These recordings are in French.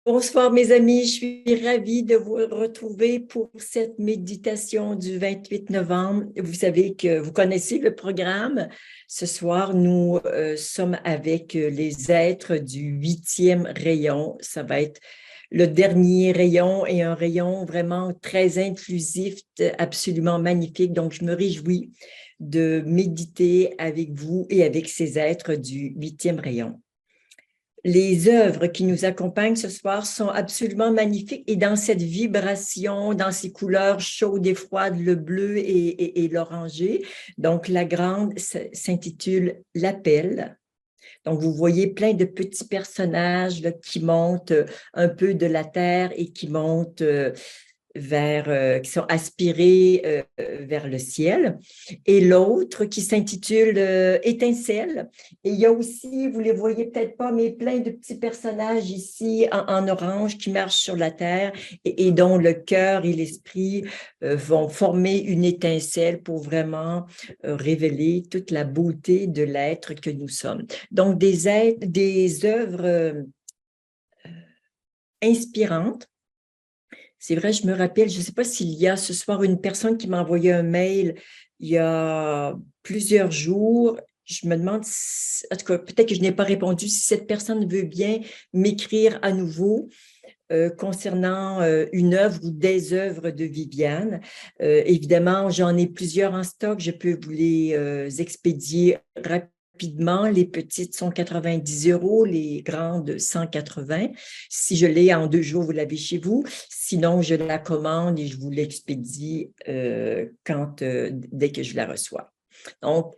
Bonsoir mes amis, je suis ravie de vous retrouver pour cette méditation du 28 novembre. Vous savez que vous connaissez le programme. Ce soir, nous sommes avec les êtres du 8e rayon. Ça va être le dernier rayon et un rayon vraiment très inclusif, absolument magnifique. Donc, je me réjouis de méditer avec vous et avec ces êtres du 8e rayon. Les œuvres qui nous accompagnent ce soir sont absolument magnifiques et dans cette vibration, dans ces couleurs chaudes et froides, le bleu et l'orangé. Donc, la grande s'intitule « L'appel ». Donc, vous voyez plein de petits personnages là, qui montent un peu de la terre et qui montent qui sont aspirés vers le ciel, et l'autre qui s'intitule Étincelle. Et il y a aussi, vous les voyez peut-être pas, mais plein de petits personnages ici en orange qui marchent sur la terre et dont le cœur et l'esprit vont former une étincelle pour vraiment révéler toute la beauté de l'être que nous sommes. Donc, des œuvres inspirantes. C'est vrai, je me rappelle, je ne sais pas s'il y a ce soir une personne qui m'a envoyé un mail il y a plusieurs jours. Je me demande, en tout cas, peut-être que je n'ai pas répondu, si cette personne veut bien m'écrire à nouveau concernant une œuvre ou des œuvres de Viviane. Évidemment, j'en ai plusieurs en stock, je peux vous les expédier rapidement. Les petites sont 90 €, les grandes 180. Si je l'ai en 2 jours, vous l'avez chez vous. Sinon, je la commande et je vous l'expédie dès que je la reçois. Donc,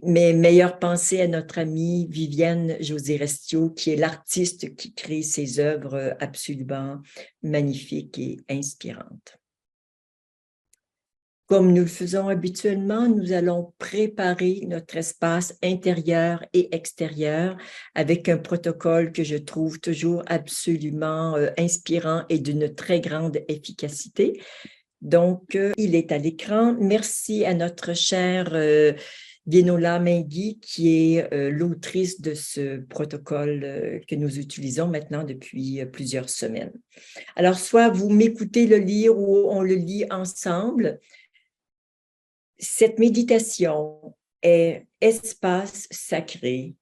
mes meilleures pensées à notre amie Viviane José Restio, qui est l'artiste qui crée ces œuvres absolument magnifiques et inspirantes. Comme nous le faisons habituellement, nous allons préparer notre espace intérieur et extérieur avec un protocole que je trouve toujours absolument inspirant et d'une très grande efficacité. Donc, il est à l'écran. Merci à notre chère Vienola Mingui, qui est l'autrice de ce protocole que nous utilisons maintenant depuis plusieurs semaines. Alors, soit vous m'écoutez le lire ou on le lit ensemble. Cette méditation est espace sacré,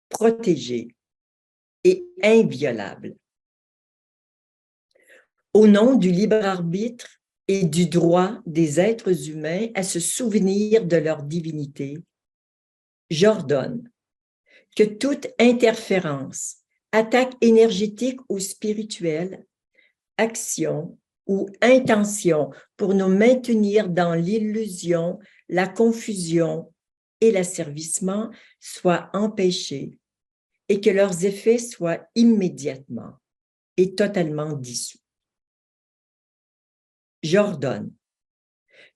protégé et inviolable. Au nom du libre arbitre et du droit des êtres humains à se souvenir de leur divinité, j'ordonne que toute interférence, attaque énergétique ou spirituelle, action ou intention pour nous maintenir dans l'illusion, la confusion et l'asservissement soient empêchés et que leurs effets soient immédiatement et totalement dissous. J'ordonne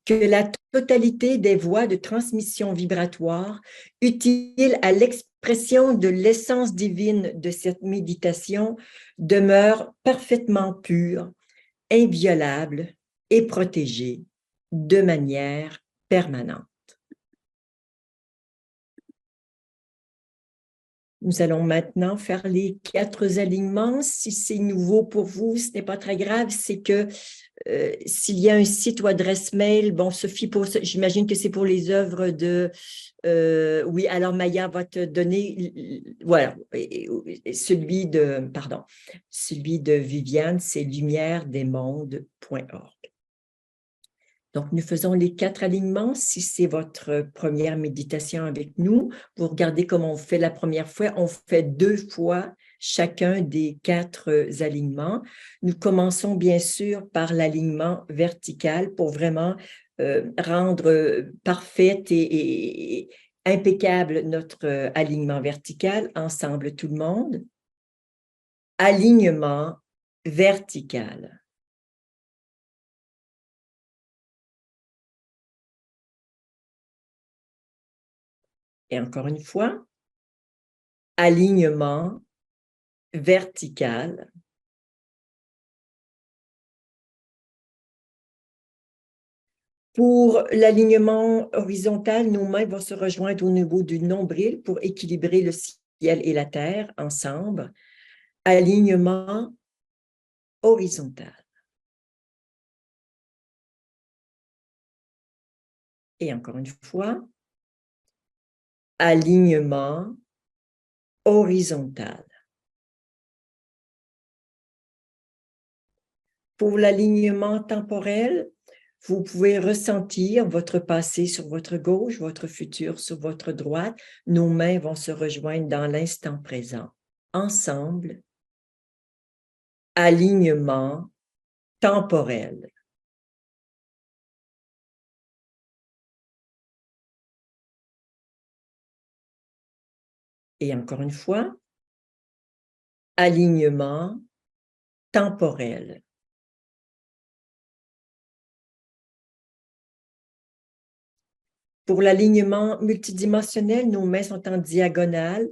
que la totalité des voies de transmission vibratoire utiles à l'expression de l'essence divine de cette méditation demeure parfaitement pure, inviolable et protégée de manière permanente. Nous allons maintenant faire les 4 alignements. Si c'est nouveau pour vous, ce n'est pas très grave, c'est que s'il y a un site ou adresse mail, bon, Sophie, j'imagine que c'est pour les œuvres de... oui, alors Maya va te donner... Voilà, celui de Viviane, c'est lumièredesmondes.org. Donc, nous faisons les 4 alignements. Si c'est votre première méditation avec nous, vous regardez comment on fait la première fois. On fait 2 fois chacun des 4 alignements. Nous commençons bien sûr par l'alignement vertical pour vraiment rendre parfaite et impeccable notre alignement vertical. Ensemble, tout le monde. Alignement vertical. Et encore une fois, alignement vertical. Pour l'alignement horizontal, nos mains vont se rejoindre au niveau du nombril pour équilibrer le ciel et la terre ensemble. Alignement horizontale. Et encore une fois, alignement horizontal. Pour l'alignement temporel, vous pouvez ressentir votre passé sur votre gauche, votre futur sur votre droite. Nos mains vont se rejoindre dans l'instant présent. Ensemble, alignement temporel. Et encore une fois, alignement temporel. Pour l'alignement multidimensionnel, nos mains sont en diagonale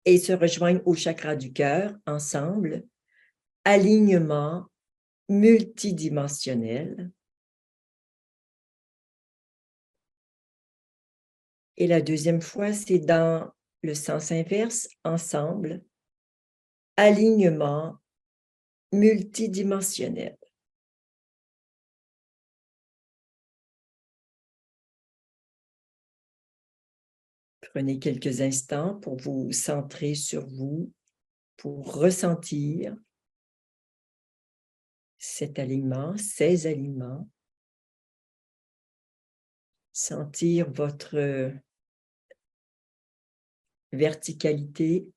et se rejoignent au chakra du cœur ensemble. Alignement multidimensionnel. Et la deuxième fois, c'est dans le sens inverse, ensemble. Alignement multidimensionnel. Prenez quelques instants pour vous centrer sur vous, pour ressentir cet alignement, ces alignements. Sentir votre verticalité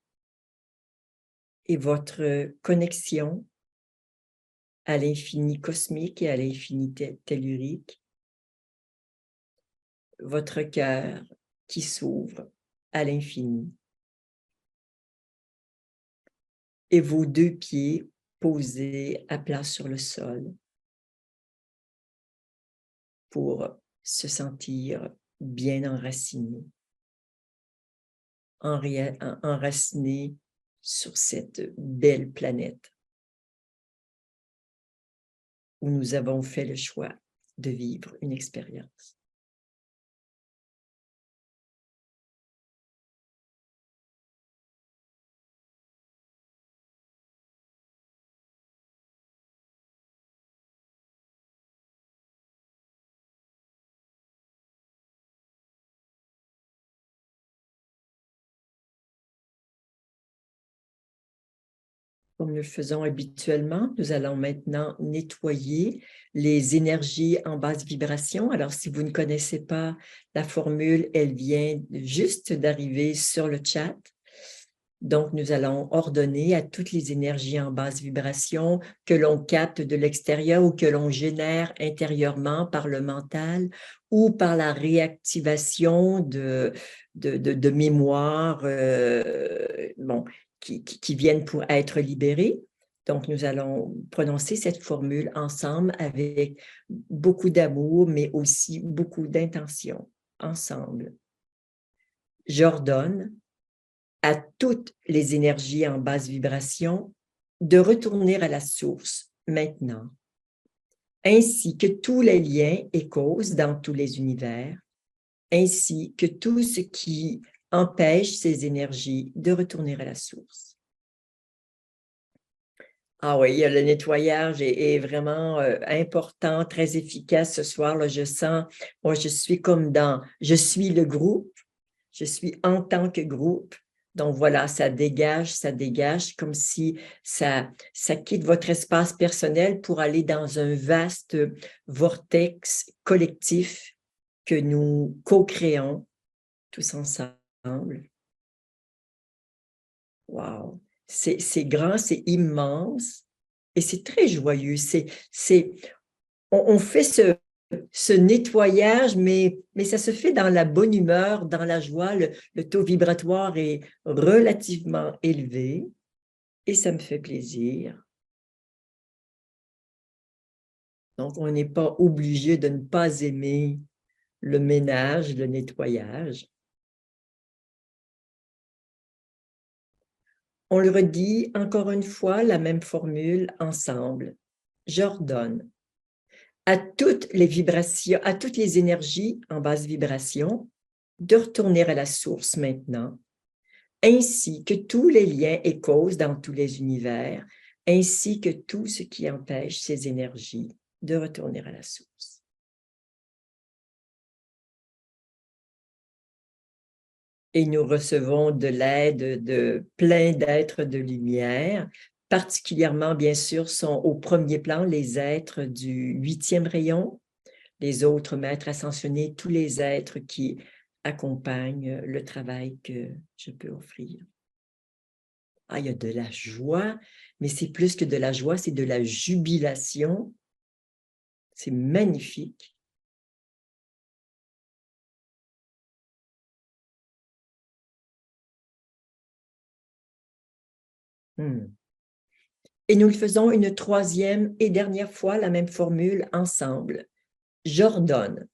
et votre connexion à l'infini cosmique et à l'infini tellurique. Votre cœur qui s'ouvre à l'infini. Et vos deux pieds posés à plat sur le sol pour se sentir bien enraciné. Enraciné sur cette belle planète où nous avons fait le choix de vivre une expérience. Comme nous le faisons habituellement, nous allons maintenant nettoyer les énergies en basse vibration. Alors, si vous ne connaissez pas la formule, elle vient juste d'arriver sur le chat. Donc, nous allons ordonner à toutes les énergies en basse vibration que l'on capte de l'extérieur ou que l'on génère intérieurement par le mental ou par la réactivation de mémoires qui viennent pour être libérées. Donc, nous allons prononcer cette formule ensemble avec beaucoup d'amour, mais aussi beaucoup d'intention. Ensemble. J'ordonne à toutes les énergies en basse vibration de retourner à la source maintenant, ainsi que tous les liens et causes dans tous les univers, ainsi que tout ce qui empêche ces énergies de retourner à la source. Ah oui, le nettoyage est vraiment important, très efficace ce soir. Là, je sens, moi, je suis comme je suis le groupe, je suis en tant que groupe. Donc voilà, ça dégage comme si ça quitte votre espace personnel pour aller dans un vaste vortex collectif que nous co-créons tous ensemble. Wow! C'est grand, c'est immense et c'est très joyeux. On fait ce nettoyage, mais ça se fait dans la bonne humeur, dans la joie. Le taux vibratoire est relativement élevé et ça me fait plaisir. Donc, on n'est pas obligé de ne pas aimer le ménage, le nettoyage. On le redit encore une fois, la même formule ensemble. J'ordonne à toutes les vibrations, à toutes les énergies en basse vibration, de retourner à la source maintenant, ainsi que tous les liens et causes dans tous les univers, ainsi que tout ce qui empêche ces énergies de retourner à la source. Et nous recevons de l'aide de plein d'êtres de lumière, particulièrement, bien sûr, sont au premier plan les êtres du 8e rayon, les autres maîtres ascensionnés, tous les êtres qui accompagnent le travail que je peux offrir. Ah, il y a de la joie, mais c'est plus que de la joie, c'est de la jubilation. C'est magnifique. Et nous le faisons une troisième et dernière fois, la même formule ensemble. J'ordonne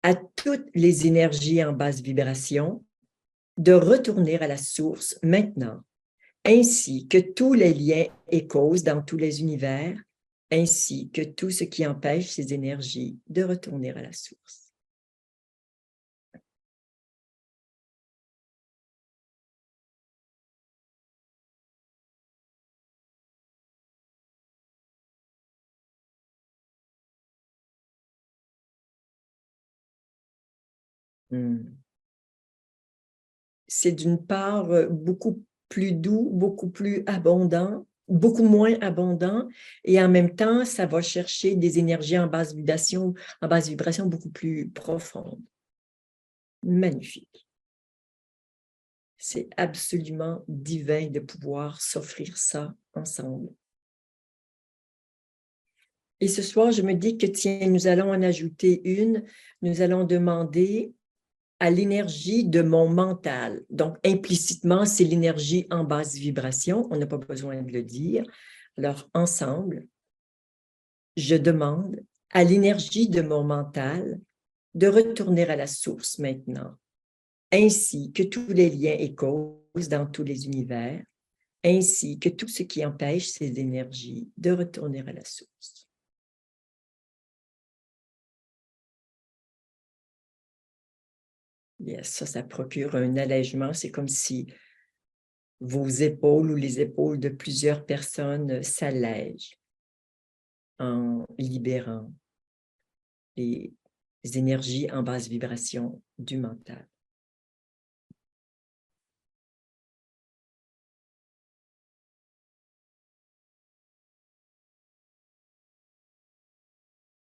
à toutes les énergies en basse vibration de retourner à la source maintenant, ainsi que tous les liens et causes dans tous les univers, ainsi que tout ce qui empêche ces énergies de retourner à la source. C'est d'une part beaucoup plus doux, beaucoup plus abondant, beaucoup moins abondant, et en même temps, ça va chercher des énergies en basse vibration beaucoup plus profondes. Magnifique. C'est absolument divin de pouvoir s'offrir ça ensemble. Et ce soir, je me dis que tiens, nous allons en ajouter une. Nous allons demander à l'énergie de mon mental. Donc, implicitement, c'est l'énergie en basse vibration. On n'a pas besoin de le dire. Alors, ensemble, je demande à l'énergie de mon mental de retourner à la source maintenant, ainsi que tous les liens et causes dans tous les univers, ainsi que tout ce qui empêche ces énergies de retourner à la source. Yes, ça procure un allègement. C'est comme si vos épaules ou les épaules de plusieurs personnes s'allègent en libérant les énergies en basse vibration du mental.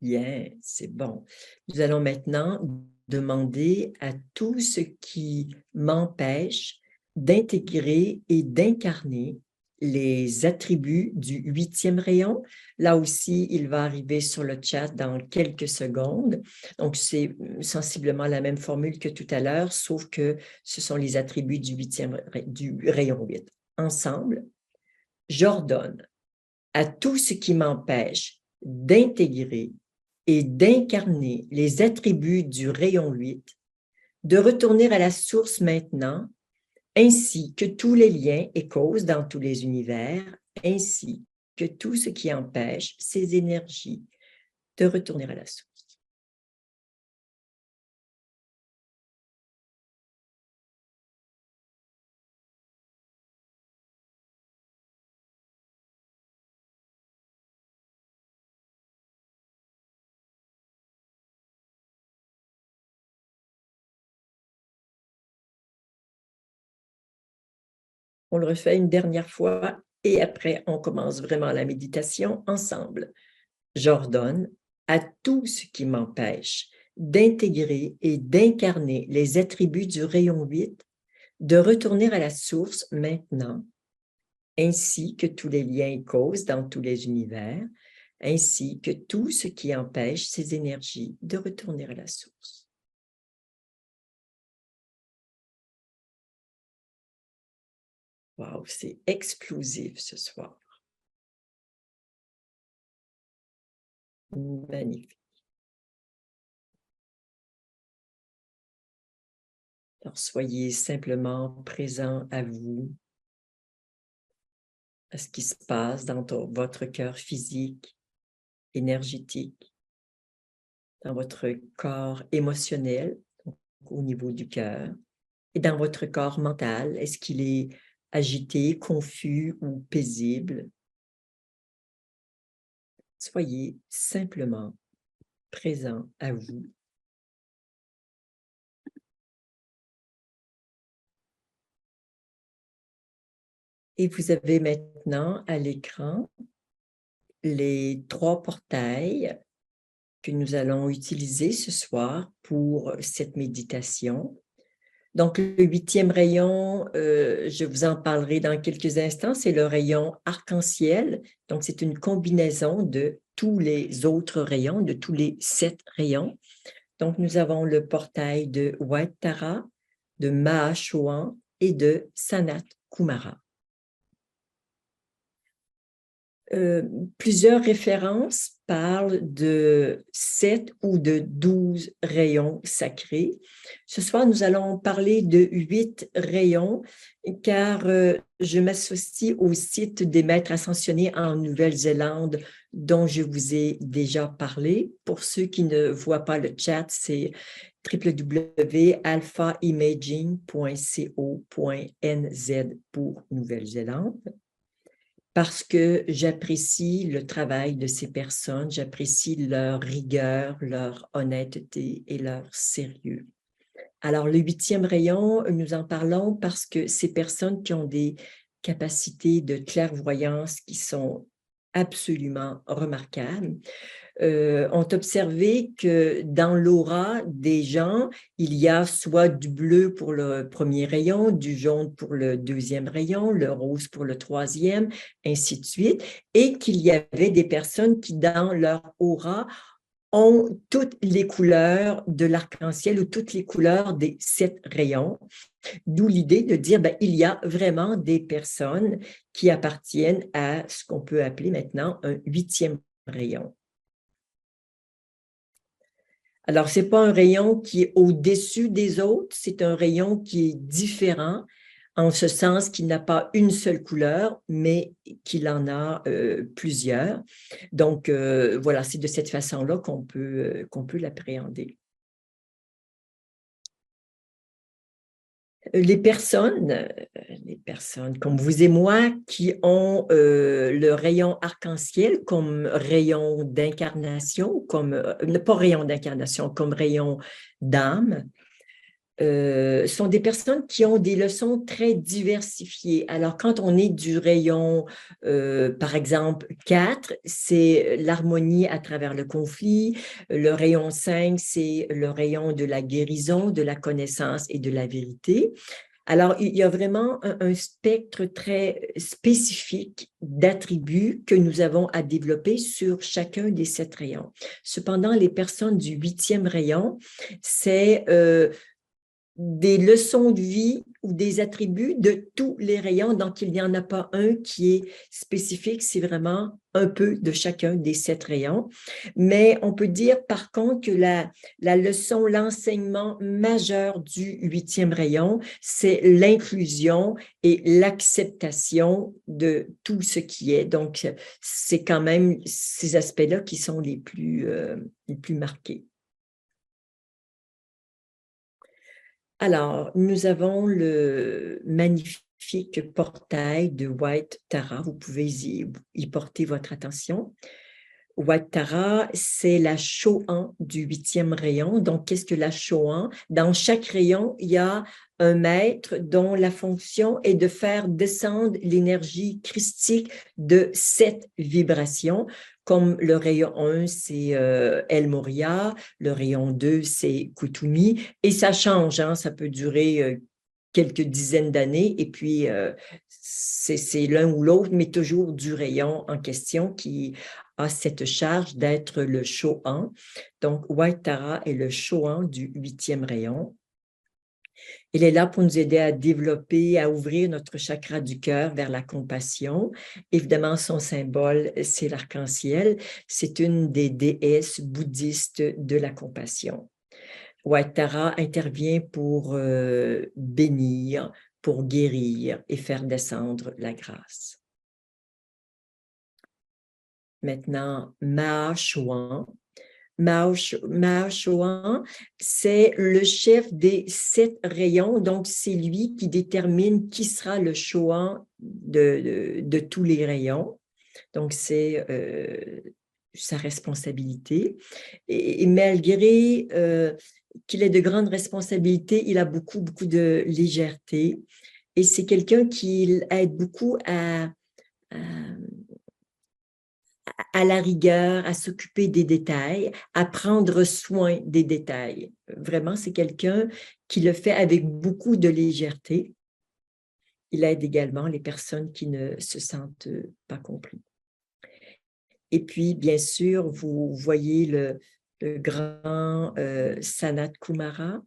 Bien, c'est bon. Nous allons maintenant demander à tout ce qui m'empêche d'intégrer et d'incarner les attributs du 8e rayon. Là aussi, il va arriver sur le chat dans quelques secondes. Donc, c'est sensiblement la même formule que tout à l'heure, sauf que ce sont les attributs du rayon 8. Ensemble, j'ordonne à tout ce qui m'empêche d'intégrer et d'incarner les attributs du rayon 8, de retourner à la source maintenant, ainsi que tous les liens et causes dans tous les univers, ainsi que tout ce qui empêche ces énergies de retourner à la source. On le refait une dernière fois et après, on commence vraiment la méditation ensemble. J'ordonne à tout ce qui m'empêche d'intégrer et d'incarner les attributs du rayon 8, de retourner à la source maintenant, ainsi que tous les liens et causes dans tous les univers, ainsi que tout ce qui empêche ces énergies de retourner à la source. Wow, c'est explosif ce soir. Magnifique. Alors, soyez simplement présent à vous, à ce qui se passe dans votre cœur physique, énergétique, dans votre corps émotionnel, donc au niveau du cœur, et dans votre corps mental. Est-ce qu'il est agité, confus ou paisible? Soyez simplement présent à vous. Et vous avez maintenant à l'écran les 3 portails que nous allons utiliser ce soir pour cette méditation. Donc, le 8e rayon, je vous en parlerai dans quelques instants, c'est le rayon arc-en-ciel. Donc, c'est une combinaison de tous les autres rayons, de tous les 7 rayons. Donc, nous avons le portail de White Tara, de Mahashohan et de Sanat Kumara. Plusieurs références parlent de 7 ou de 12 rayons sacrés. Ce soir, nous allons parler de 8 rayons, car je m'associe au site des maîtres ascensionnés en Nouvelle-Zélande, dont je vous ai déjà parlé. Pour ceux qui ne voient pas le chat, c'est www.alphaimaging.co.nz pour Nouvelle-Zélande. Parce que j'apprécie le travail de ces personnes, j'apprécie leur rigueur, leur honnêteté et leur sérieux. Alors, le 8e rayon, nous en parlons parce que ces personnes qui ont des capacités de clairvoyance qui sont absolument remarquables, ont observé que dans l'aura des gens, il y a soit du bleu pour le premier rayon, du jaune pour le 2e rayon, le rose pour le 3e, ainsi de suite, et qu'il y avait des personnes qui, dans leur aura, ont toutes les couleurs de l'arc-en-ciel ou toutes les couleurs des 7 rayons, d'où l'idée de dire, il y a vraiment des personnes qui appartiennent à ce qu'on peut appeler maintenant un 8e rayon. Alors, ce n'est pas un rayon qui est au-dessus des autres, c'est un rayon qui est différent, en ce sens qu'il n'a pas une seule couleur, mais qu'il en a plusieurs. Donc, voilà, c'est de cette façon-là qu'on peut l'appréhender. Les personnes comme vous et moi qui ont le rayon arc-en-ciel comme rayon d'incarnation, comme pas rayon d'incarnation, comme rayon d'âme, sont des personnes qui ont des leçons très diversifiées. Alors, quand on est du rayon, par exemple, 4, c'est l'harmonie à travers le conflit. Le rayon 5, c'est le rayon de la guérison, de la connaissance et de la vérité. Alors, il y a vraiment un spectre très spécifique d'attributs que nous avons à développer sur chacun des 7 rayons. Cependant, les personnes du 8e rayon, c'est des leçons de vie ou des attributs de tous les rayons. Donc, il n'y en a pas un qui est spécifique, c'est vraiment un peu de chacun des 7 rayons. Mais on peut dire par contre que la leçon, l'enseignement majeur du 8e rayon, c'est l'inclusion et l'acceptation de tout ce qui est. Donc, c'est quand même ces aspects-là qui sont les plus marqués. Alors, nous avons le magnifique portail de White Tara. Vous pouvez y porter votre attention. White Tara, c'est la Chohan du 8e rayon. Donc, qu'est-ce que la Chohan? Dans chaque rayon, il y a un maître dont la fonction est de faire descendre l'énergie christique de 7 vibrations. Comme le rayon 1, c'est El Moria, le rayon 2, c'est Kutumi, et ça change, hein, ça peut durer quelques dizaines d'années, et puis c'est l'un ou l'autre, mais toujours du rayon en question qui a cette charge d'être le Chohan. Donc, White Tara est le Chohan du 8e rayon. Il est là pour nous aider à développer, à ouvrir notre chakra du cœur vers la compassion. Évidemment, son symbole, c'est l'arc-en-ciel. C'est une des déesses bouddhistes de la compassion. White Tara intervient pour bénir, pour guérir et faire descendre la grâce. Maintenant, Mahashohan. Mahashohan, c'est le chef des 7 rayons, donc c'est lui qui détermine qui sera le Chohan de tous les rayons. Donc, c'est sa responsabilité. Et malgré qu'il ait de grandes responsabilités, il a beaucoup, beaucoup de légèreté. Et c'est quelqu'un qui aide beaucoup à la rigueur, à s'occuper des détails, à prendre soin des détails. Vraiment, c'est quelqu'un qui le fait avec beaucoup de légèreté. Il aide également les personnes qui ne se sentent pas comprises. Et puis, bien sûr, vous voyez le grand Sanat Kumara,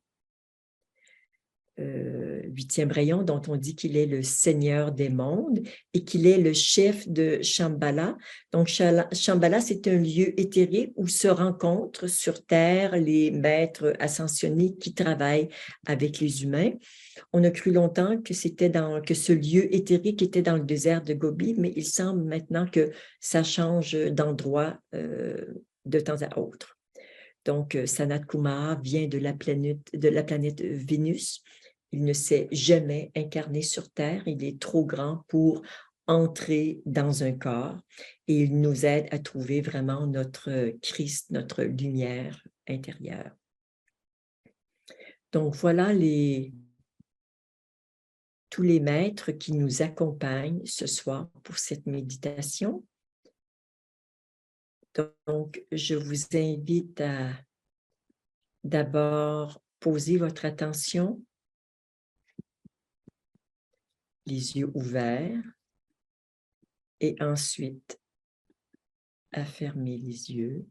8e rayon, dont on dit qu'il est le seigneur des mondes et qu'il est le chef de Shambhala. Donc, Shambhala, c'est un lieu éthéré où se rencontrent sur Terre les maîtres ascensionnés qui travaillent avec les humains. On a cru longtemps que ce lieu éthérique était dans le désert de Gobi, mais il semble maintenant que ça change d'endroit de temps à autre. Donc, Sanat Kumara vient de la planète Vénus. Il ne s'est jamais incarné sur Terre. Il est trop grand pour entrer dans un corps et il nous aide à trouver vraiment notre Christ, notre lumière intérieure. Donc, voilà tous les maîtres qui nous accompagnent ce soir pour cette méditation. Donc, je vous invite à d'abord poser votre attention, les yeux ouverts, et ensuite à fermer les yeux.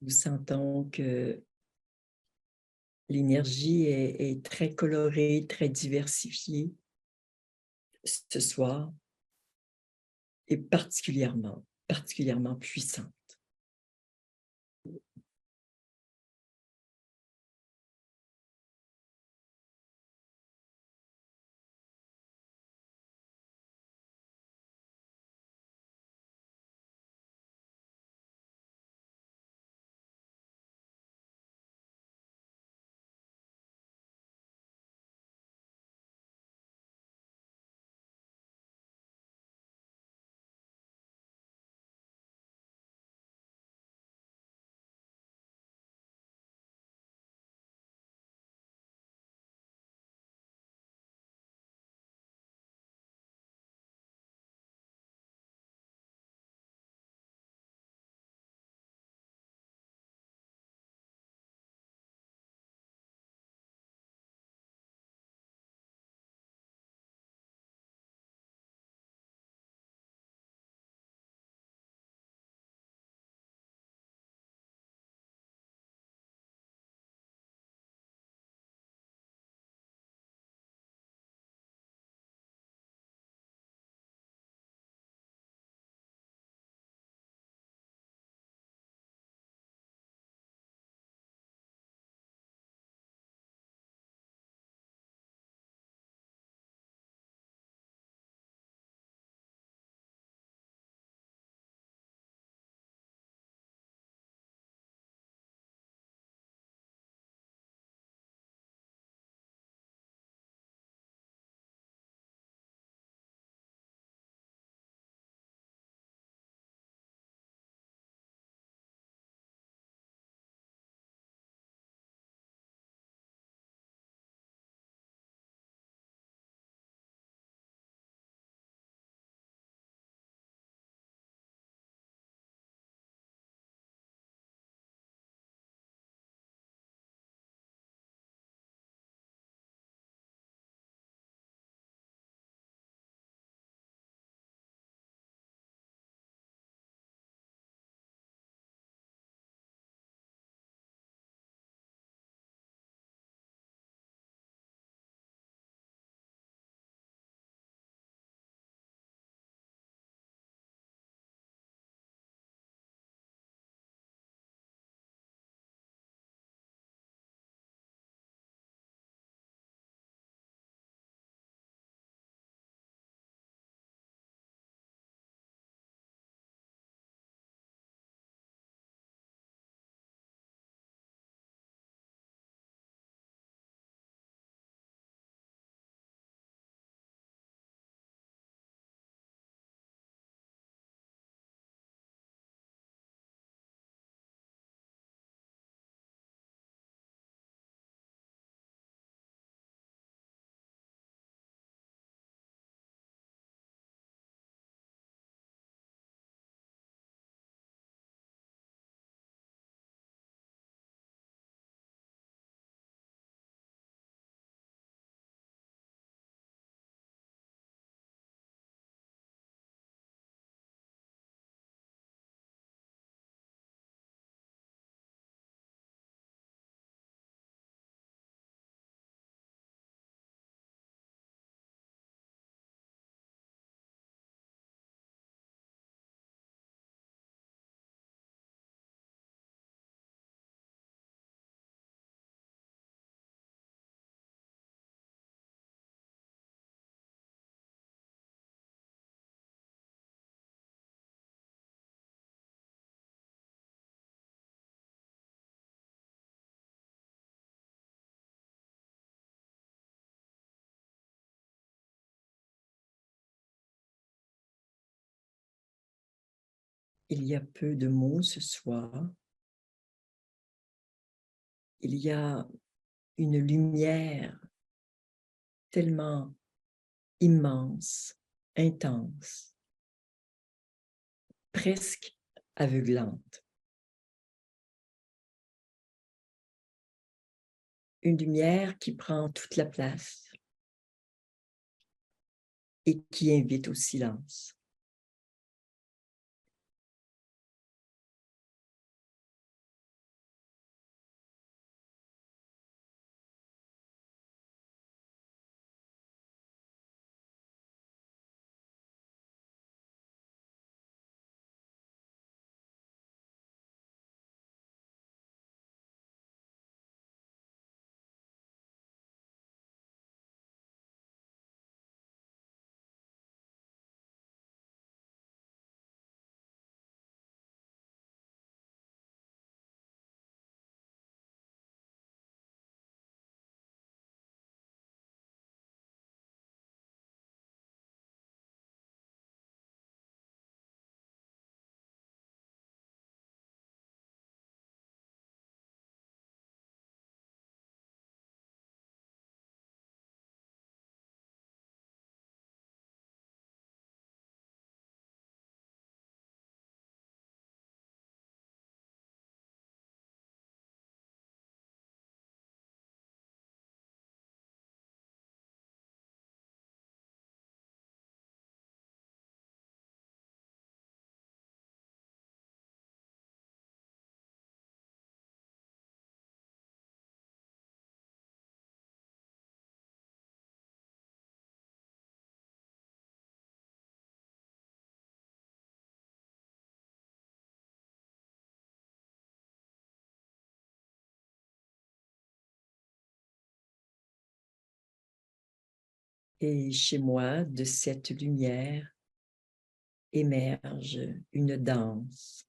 Nous sentons que l'énergie est très colorée, très diversifiée ce soir. est particulièrement puissante. Il y a peu de mots ce soir. Il y a une lumière tellement immense, intense, presque aveuglante. Une lumière qui prend toute la place et qui invite au silence. Et chez moi, de cette lumière, émerge une danse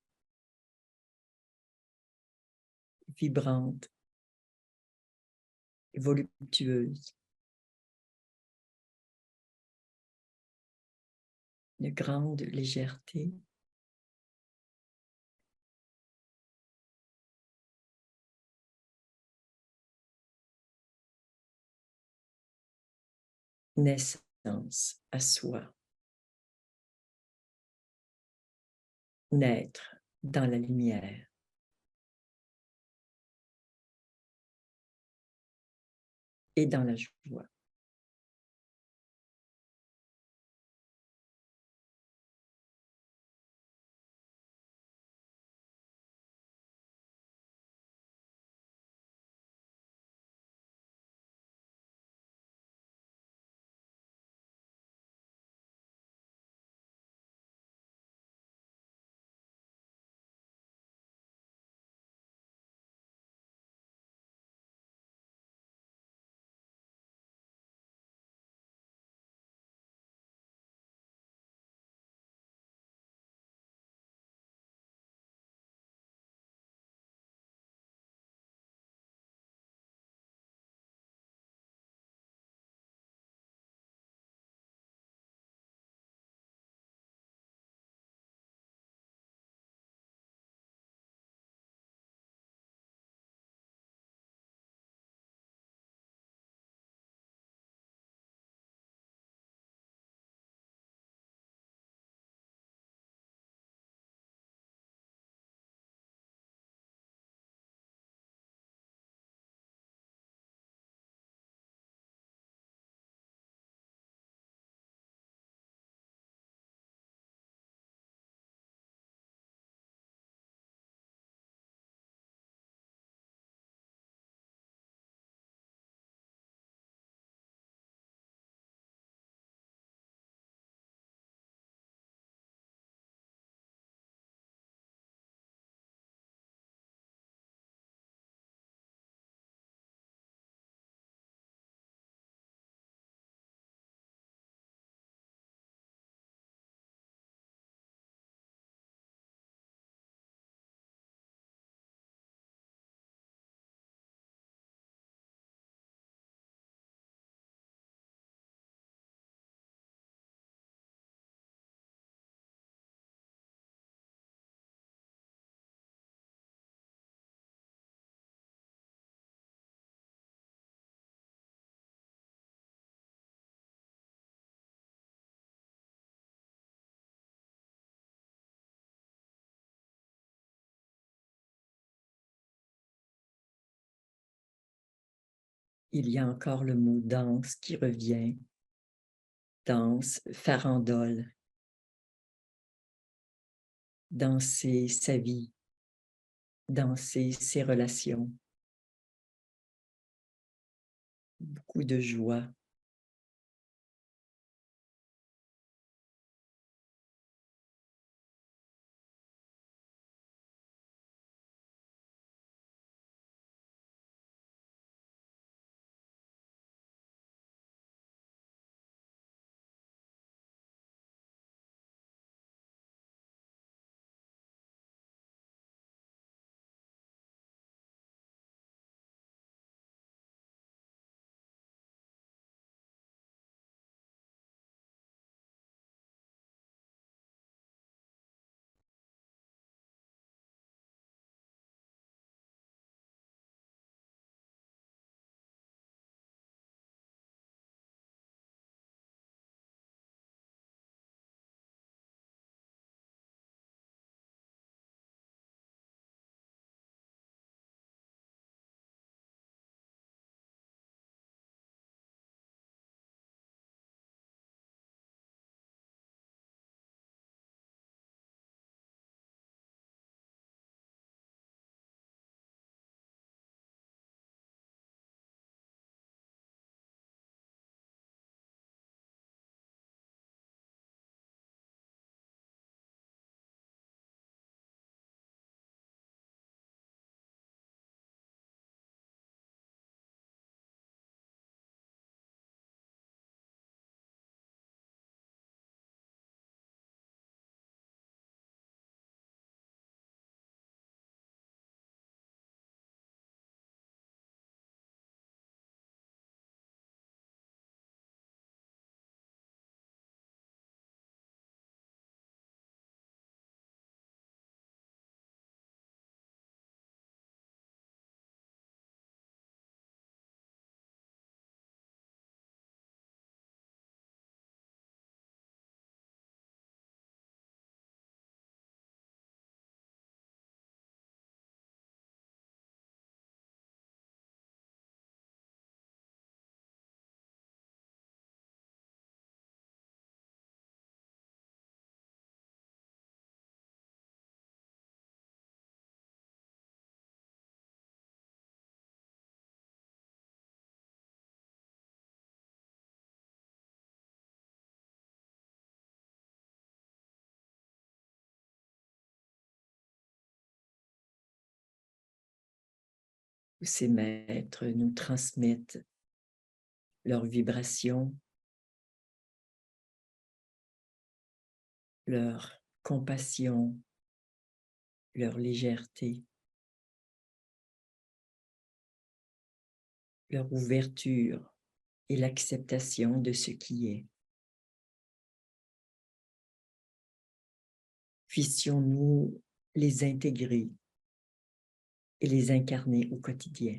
vibrante, voluptueuse, une grande légèreté. Naissance à soi, naître dans la lumière. Et dans la joie. Il y a encore le mot danse qui revient. Danse, farandole. Danser sa vie. Danser ses relations. Beaucoup de joie. Tous ces maîtres nous transmettent leurs vibrations, leur compassion, leur légèreté, leur ouverture et l'acceptation de ce qui est. Puissions-nous les intégrer et les incarner au quotidien.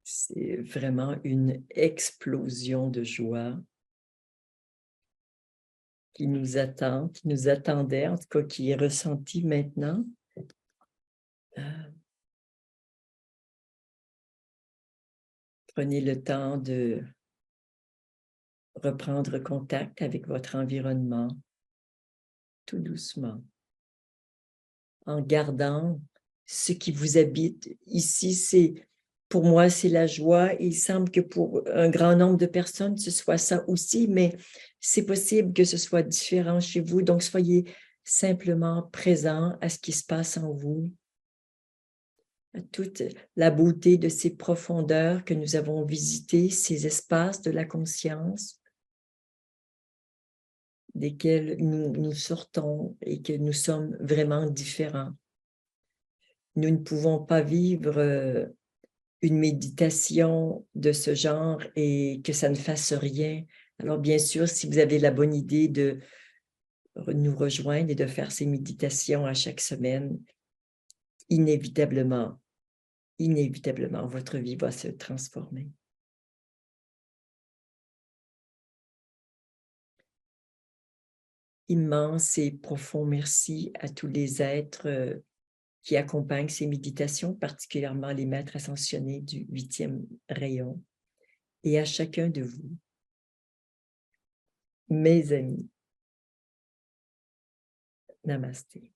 C'est vraiment une explosion de joie qui nous attend, qui nous attendait, en tout cas qui est ressentie maintenant. Prenez le temps de reprendre contact avec votre environnement, tout doucement, en gardant ce qui vous habite. Ici, pour moi, c'est la joie. Il semble que pour un grand nombre de personnes, ce soit ça aussi, mais c'est possible que ce soit différent chez vous. Donc, soyez simplement présent à ce qui se passe en vous, à toute la beauté de ces profondeurs que nous avons visitées, ces espaces de la conscience, desquels nous sortons et que nous sommes vraiment différents. Nous ne pouvons pas vivre une méditation de ce genre et que ça ne fasse rien. Alors, bien sûr, si vous avez la bonne idée de nous rejoindre et de faire ces méditations à chaque semaine, inévitablement, votre vie va se transformer. Immense et profond merci à tous les êtres qui accompagnent ces méditations, particulièrement les maîtres ascensionnés du 8e rayon, et à chacun de vous, mes amis. Namasté.